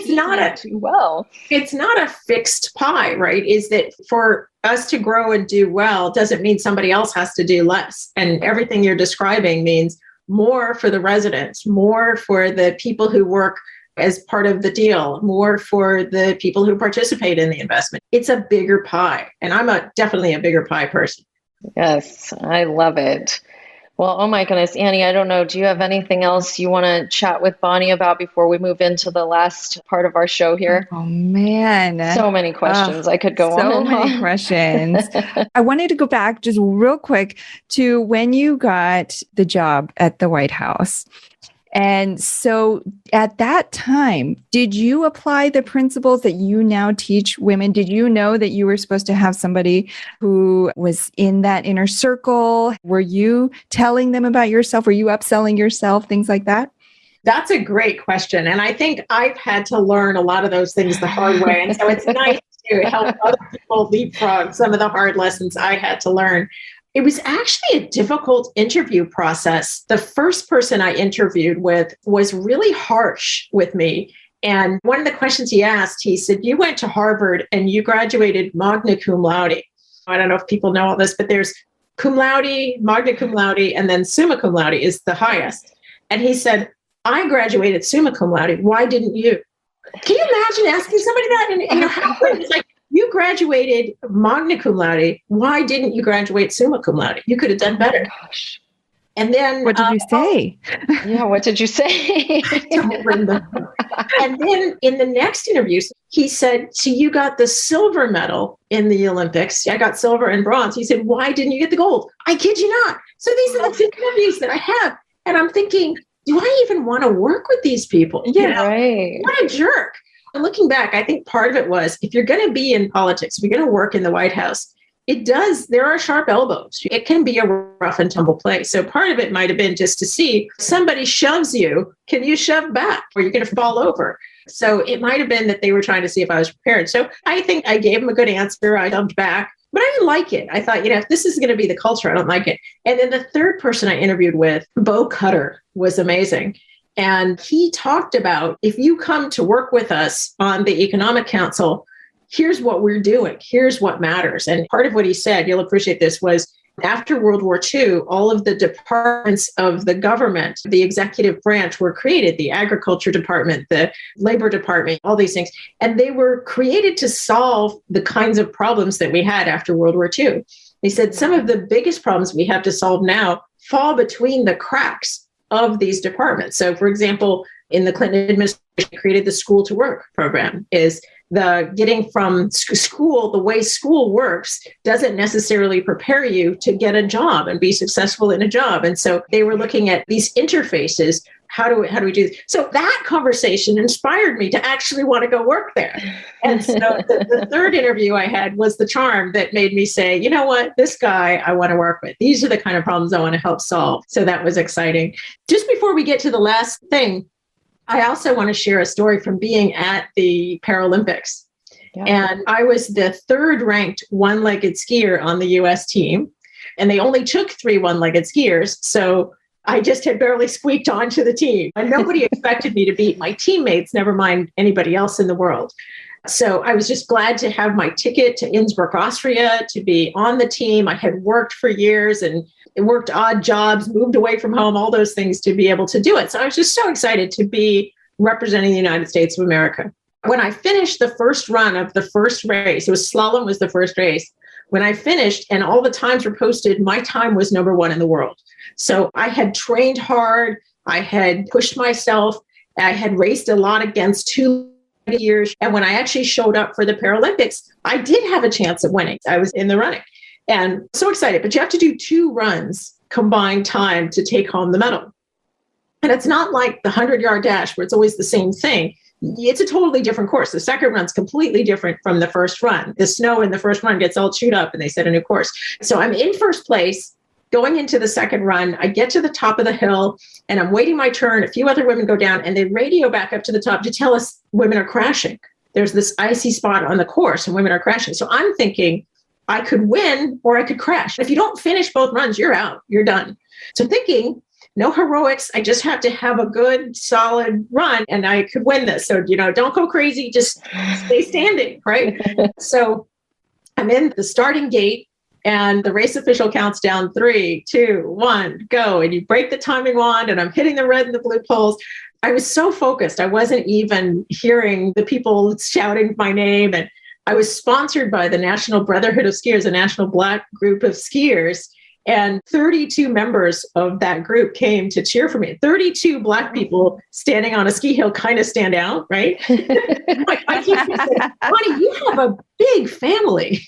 It's not a fixed pie, right? Is that for us to grow and do well doesn't mean somebody else has to do less. And everything you're describing means more for the residents, more for the people who work as part of the deal, more for the people who participate in the investment. It's a bigger pie. And I'm definitely a bigger pie person. Yes, I love it. Well, oh my goodness, Annie, I don't know. Do you have anything else you want to chat with Bonnie about before we move into the last part of our show here? Oh, man. So many questions. I could go on. So many questions. I wanted to go back just real quick to when you got the job at the White House. And so at that time, did you apply the principles that you now teach women? Did you know that you were supposed to have somebody who was in that inner circle? Were you telling them about yourself? Were you upselling yourself? Things like that? That's a great question. And I think I've had to learn a lot of those things the hard way. And so it's nice to help other people leapfrog some of the hard lessons I had to learn. It was actually a difficult interview process. The first person I interviewed with was really harsh with me. And one of the questions he asked, he said, you went to Harvard and you graduated magna cum laude. I don't know if people know all this, but there's cum laude, magna cum laude, and then summa cum laude is the highest. And he said, I graduated summa cum laude. Why didn't you? Can you imagine asking somebody that? And it's like, you graduated magna cum laude. Why didn't you graduate summa cum laude? You could have done better. Oh, gosh. And then what did you say? Yeah, what did you say? I don't remember. And then in the next interviews, he said, so you got the silver medal in the Olympics. I got silver and bronze. He said, why didn't you get the gold? I kid you not. So these are the interviews that I have. And I'm thinking, do I even want to work with these people? Yeah, right. What a jerk. And looking back, I think part of it was, if you're going to be in politics, if you're going to work in the White House, there are sharp elbows. It can be a rough and tumble place. So part of it might have been just to see somebody shoves you, can you shove back or you're going to fall over? So it might have been that they were trying to see if I was prepared. So I think I gave them a good answer. I jumped back, but I didn't like it. I thought, if this is going to be the culture, I don't like it. And then the third person I interviewed with, Bo Cutter, was amazing. And he talked about, if you come to work with us on the Economic Council, here's what we're doing. Here's what matters. And part of what he said, you'll appreciate this, was after World War II, all of the departments of the government, the executive branch, were created, the agriculture department, the labor department, all these things. And they were created to solve the kinds of problems that we had after World War II. He said some of the biggest problems we have to solve now fall between the cracks of these departments. So, for example, in the Clinton administration, created the School to Work program. Is the getting from school, the way school works doesn't necessarily prepare you to get a job and be successful in a job. And so they were looking at these interfaces. How do we do this? So that conversation inspired me to actually want to go work there. And so the third interview I had was the charm that made me say, you know what, this guy I want to work with. These are the kind of problems I want to help solve. So that was exciting. Just before we get to the last thing, I also want to share a story from being at the Paralympics. Yeah. And I was the third ranked one-legged skier on the US team. And they only took 3 one-legged skiers. So I just had barely squeaked onto the team. And nobody expected me to beat my teammates, never mind anybody else in the world. So I was just glad to have my ticket to Innsbruck, Austria, to be on the team. I had worked for years and worked odd jobs, moved away from home, all those things to be able to do it. So I was just so excited to be representing the United States of America. When I finished the first run of the first race, it was slalom was the first race. When I finished and all the times were posted, my time was number 1 in the world. So I had trained hard. I had pushed myself. I had raced a lot against 2 years. And when I actually showed up for the Paralympics, I did have a chance of winning. I was in the running and so excited. But you have to do 2 runs combined time to take home the medal. And it's not like the 100-yard dash where it's always the same thing. It's a totally different course. The second run's completely different from the first run. The snow in the first run gets all chewed up and they set a new course. So I'm in first place. Going into the second run, I get to the top of the hill and I'm waiting my turn. A few other women go down and they radio back up to the top to tell us women are crashing. There's this icy spot on the course and women are crashing. So I'm thinking I could win or I could crash. If you don't finish both runs, you're out, you're done. So thinking, no heroics. I just have to have a good, solid run and I could win this. So, don't go crazy, just stay standing, right? So I'm in the starting gate. And the race official counts down 3, 2, 1, go. And you break the timing wand and I'm hitting the red and the blue poles. I was so focused. I wasn't even hearing the people shouting my name. And I was sponsored by the National Brotherhood of Skiers, a national Black group of skiers. And 32 members of that group came to cheer for me. 32 Black people standing on a ski hill kind of stand out, right? I keep saying, Bonnie, you have a big family.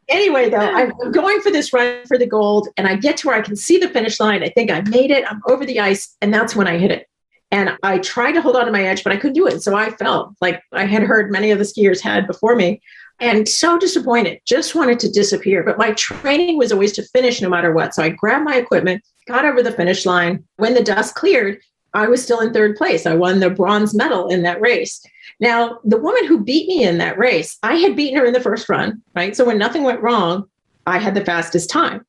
Anyway, though, I'm going for this run for the gold, and I get to where I can see the finish line. I think I made it. I'm over the ice, and that's when I hit it. And I tried to hold on to my edge, but I couldn't do it. So I fell, like I had heard many of the skiers had before me. And so disappointed, just wanted to disappear. But my training was always to finish no matter what. So I grabbed my equipment, got over the finish line. When the dust cleared, I was still in third place. I won the bronze medal in that race. Now, the woman who beat me in that race, I had beaten her in the first run, right? So when nothing went wrong, I had the fastest time.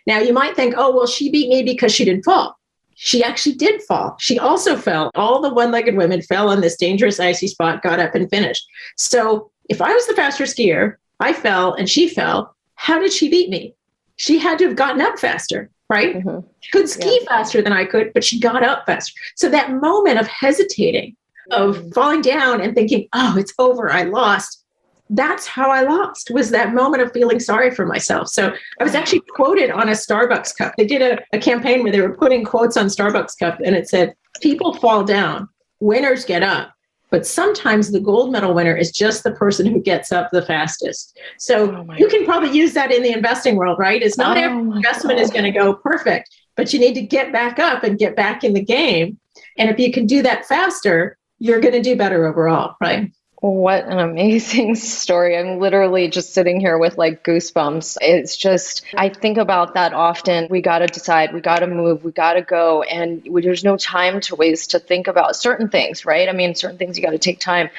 Now, you might think, oh, well, she beat me because she didn't fall. She actually did fall. She also fell. All the one-legged women fell on this dangerous icy spot, got up and finished. So if I was the faster skier, I fell and she fell, how did she beat me? She had to have gotten up faster, right? Mm-hmm. She could ski faster than I could, but she got up faster. So that moment of hesitating, of falling down and thinking, oh, it's over, I lost. That's how I lost, was that moment of feeling sorry for myself. So I was actually quoted on a Starbucks cup. They did a campaign where they were putting quotes on Starbucks cup and it said, people fall down, winners get up. But sometimes the gold medal winner is just the person who gets up the fastest. So you can probably use that in the investing world, right? It's not every investment is going to go perfect, but you need to get back up and get back in the game. And if you can do that faster, you're going to do better overall, right? What an amazing story. I'm literally just sitting here with like goosebumps. It's just, I think about that often. We got to decide, we got to move, we got to go. And there's no time to waste to think about certain things, right? I mean, certain things you got to take time.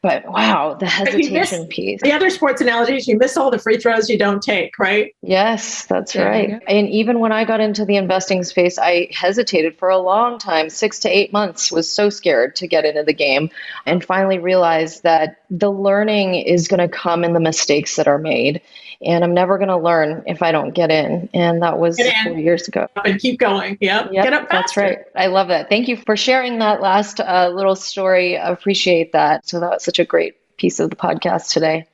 But wow, the hesitation piece. The other sports analogies, you miss all the free throws you don't take, right? Yes, that's right. Yeah. And even when I got into the investing space, I hesitated for a long time, 6 to 8 months, was so scared to get into the game, and finally realized that the learning is going to come in the mistakes that are made. And I'm never going to learn if I don't get in. And that was 4 years ago. And keep going. Yep. Get up faster. That's right. I love that. Thank you for sharing that last little story. I appreciate that. So that was such a great piece of the podcast today.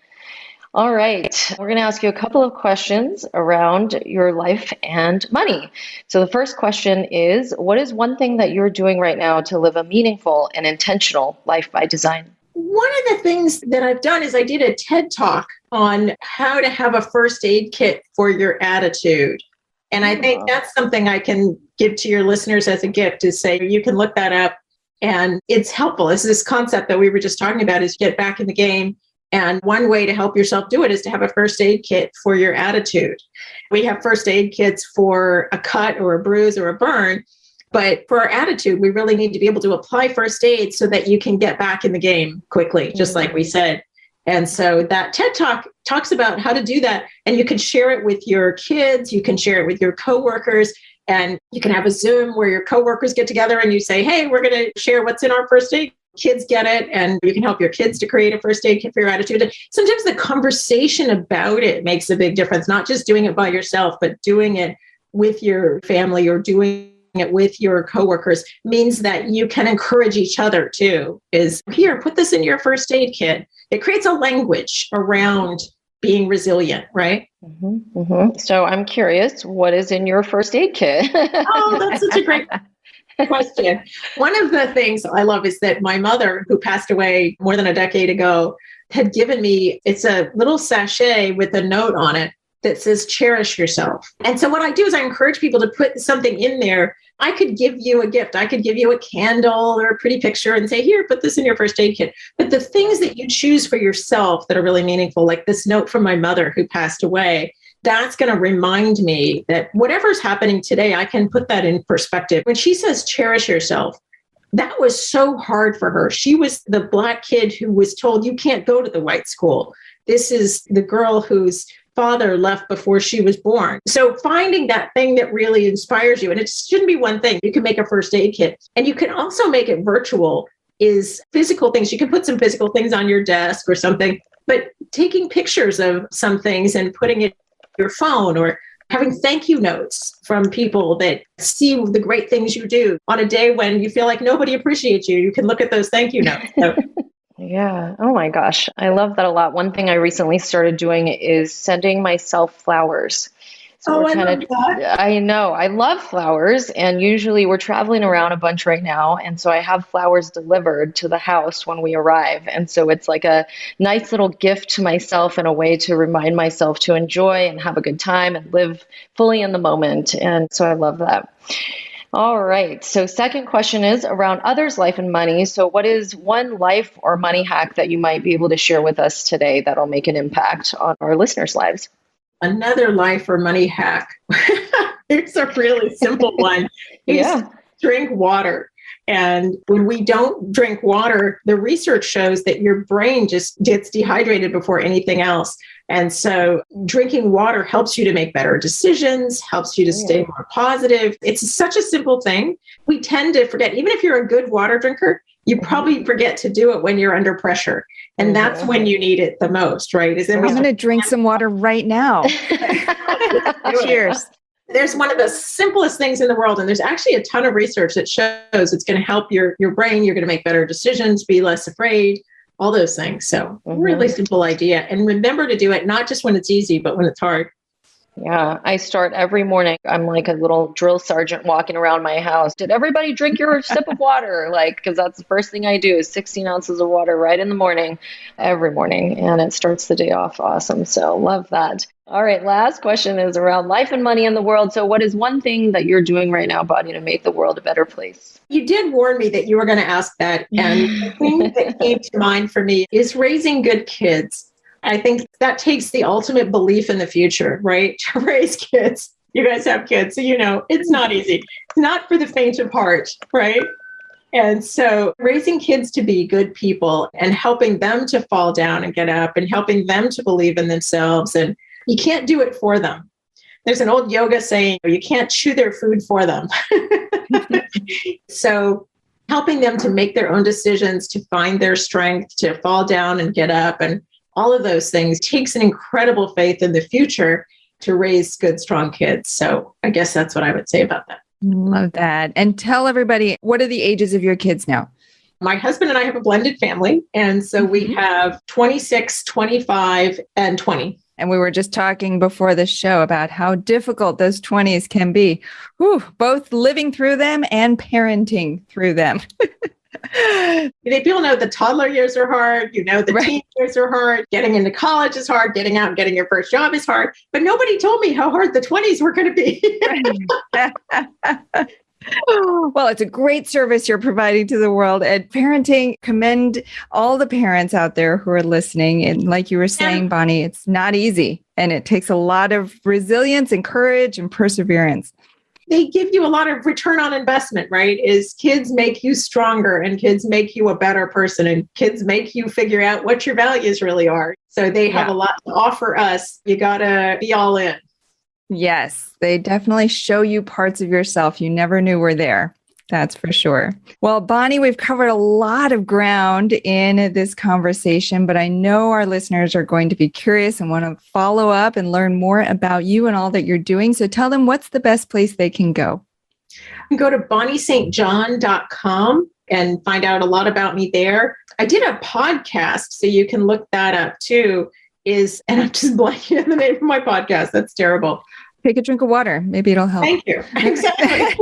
All right. We're going to ask you a couple of questions around your life and money. So the first question is, what is one thing that you're doing right now to live a meaningful and intentional life by design? One of the things that I've done is I did a TED Talk on how to have a first aid kit for your attitude. And I think that's something I can give to your listeners as a gift, is say, you can look that up and it's helpful. It's this concept that we were just talking about, is get back in the game. And one way to help yourself do it is to have a first aid kit for your attitude. We have first aid kits for a cut or a bruise or a burn. But for our attitude, we really need to be able to apply first aid so that you can get back in the game quickly, just like we said. And so that TED Talk talks about how to do that. And you can share it with your kids. You can share it with your coworkers. And you can have a Zoom where your coworkers get together and you say, hey, we're going to share what's in our first aid. Kids get it. And you can help your kids to create a first aid kit for your attitude. And sometimes the conversation about it makes a big difference, not just doing it by yourself, but doing it with your family or doing it with your coworkers means that you can encourage each other too. Is here, put this in your first aid kit. It creates a language around being resilient, right? Mm-hmm, mm-hmm. So I'm curious, what is in your first aid kit? Oh, that's such a great question. One of the things I love is that my mother, who passed away more than a decade ago, had given me, it's a little sachet with a note on it that says, cherish yourself. And so what I do is I encourage people to put something in there. I could give you a gift. I could give you a candle or a pretty picture and say, here, put this in your first aid kit. But the things that you choose for yourself that are really meaningful, like this note from my mother who passed away, that's going to remind me that whatever's happening today, I can put that in perspective. When she says, cherish yourself, that was so hard for her. She was the Black kid who was told, you can't go to the white school. This is the girl whose father left before she was born. So finding that thing that really inspires you, and it shouldn't be one thing. You can make a first aid kit, and you can also make it virtual, is physical things. You can put some physical things on your desk or something, but taking pictures of some things and putting it on your phone, or having thank you notes from people that see the great things you do on a day when you feel like nobody appreciates you. You can look at those thank you notes. So, yeah. Oh my gosh. I love that a lot. One thing I recently started doing is sending myself flowers. So I love that. I know. I love flowers. And usually we're traveling around a bunch right now. And so I have flowers delivered to the house when we arrive. And so it's like a nice little gift to myself and a way to remind myself to enjoy and have a good time and live fully in the moment. And so I love that. All right. So second question is around others' life and money. So what is one life or money hack that you might be able to share with us today that'll make an impact on our listeners' lives? Another life or money hack. It's a really simple one. Yeah. Drink water. And when we don't drink water, the research shows that your brain just gets dehydrated before anything else. And so drinking water helps you to make better decisions, helps you to stay more positive. It's such a simple thing. We tend to forget, even if you're a good water drinker, you probably forget to do it when you're under pressure. And that's when you need it the most, right? I'm going to drink some water right now. Cheers. There's one of the simplest things in the world. And there's actually a ton of research that shows it's going to help your brain. You're going to make better decisions, be less afraid, all those things. So really simple idea. And remember to do it, not just when it's easy, but when it's hard. Yeah, I start every morning. I'm like a little drill sergeant walking around my house. Did everybody drink your sip of water? Because that's the first thing I do is 16 ounces of water right in the morning, every morning. And it starts the day off awesome. So love that. All right. Last question is around life and money in the world. So what is one thing that you're doing right now, Bonnie, to make the world a better place? You did warn me that you were going to ask that. And the thing that came to mind for me is raising good kids. I think that takes the ultimate belief in the future, right? To raise kids. You guys have kids, so you know it's not easy. It's not for the faint of heart, right? And so raising kids to be good people and helping them to fall down and get up and helping them to believe in themselves. And you can't do it for them. There's an old yoga saying, you can't chew their food for them. So helping them to make their own decisions, to find their strength, to fall down and get up, and all of those things takes an incredible faith in the future to raise good, strong kids. So I guess that's what I would say about that. Love that. And tell everybody, what are the ages of your kids now? My husband and I have a blended family. And so we have 26, 25, and 20. And we were just talking before the show about how difficult those 20s can be. Whew, both living through them and parenting through them. People know the toddler years are hard. The teen years are hard. Getting into college is hard. Getting out and getting your first job is hard. But nobody told me how hard the 20s were going to be. Well, it's a great service you're providing to the world. And parenting, commend all the parents out there who are listening. And like you were saying, Bonnie, it's not easy. And it takes a lot of resilience and courage and perseverance. They give you a lot of return on investment, right? Is kids make you stronger and kids make you a better person and kids make you figure out what your values really are. So they have a lot to offer us. You got to be all in. Yes, they definitely show you parts of yourself you never knew were there. That's for sure. Well, Bonnie, we've covered a lot of ground in this conversation, but I know our listeners are going to be curious and want to follow up and learn more about you and all that you're doing. So tell them what's the best place they can go. You can go to bonniestjohn.com and find out a lot about me there. I did a podcast, so you can look that up too. And I'm just blanking on the name of my podcast. That's terrible. Take a drink of water. Maybe it'll help. Thank you. Exactly.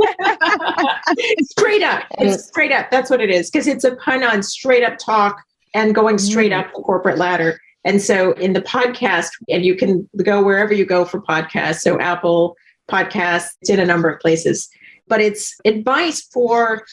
Straight up. It's straight up. That's what it is. Because it's a pun on straight up talk and going straight up the corporate ladder. And so in the podcast, and you can go wherever you go for podcasts. So Apple Podcasts, it's in a number of places. But it's advice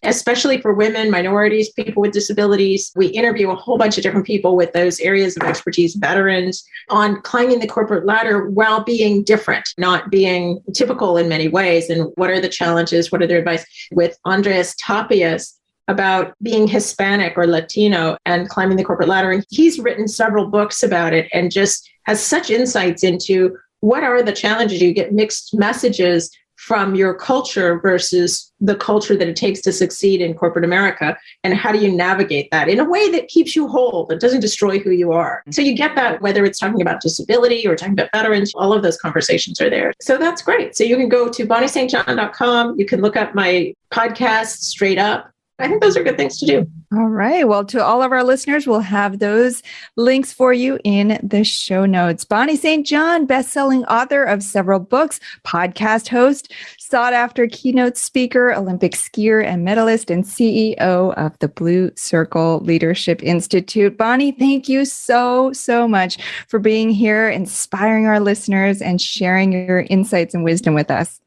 especially for women, minorities, people with disabilities. We interview a whole bunch of different people with those areas of expertise, veterans, on climbing the corporate ladder while being different, not being typical in many ways. And what are the challenges? What are their advice? With Andreas Tapias about being Hispanic or Latino and climbing the corporate ladder. And he's written several books about it and just has such insights into what are the challenges. You get mixed messages from your culture versus the culture that it takes to succeed in corporate America. And how do you navigate that in a way that keeps you whole, that doesn't destroy who you are? So you get that, whether it's talking about disability or talking about veterans, all of those conversations are there. So that's great. So you can go to bonniestjohn.com. You can look up my podcast, Straight Up. I think those are good things to do. All right. Well, to all of our listeners, we'll have those links for you in the show notes. Bonnie St. John, best-selling author of several books, podcast host, sought-after keynote speaker, Olympic skier and medalist, and CEO of the Blue Circle Leadership Institute. Bonnie, thank you so much for being here, inspiring our listeners, and sharing your insights and wisdom with us.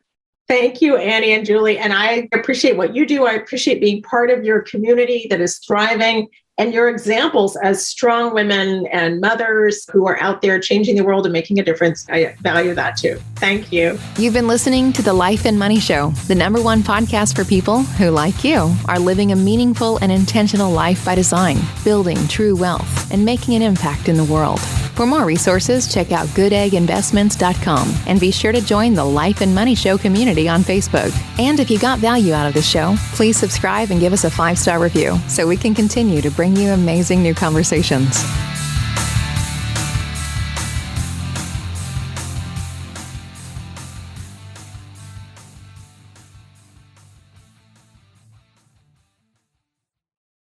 Thank you, Annie and Julie. And I appreciate what you do. I appreciate being part of your community that is thriving and your examples as strong women and mothers who are out there changing the world and making a difference. I value that too. Thank you. You've been listening to The Life and Money Show, the #1 podcast for people who, like you, are living a meaningful and intentional life by design, building true wealth, and making an impact in the world. For more resources, check out goodegginvestments.com and be sure to join the Life and Money Show community on Facebook. And if you got value out of the show, please subscribe and give us a 5-star review so we can continue to bring you amazing new conversations.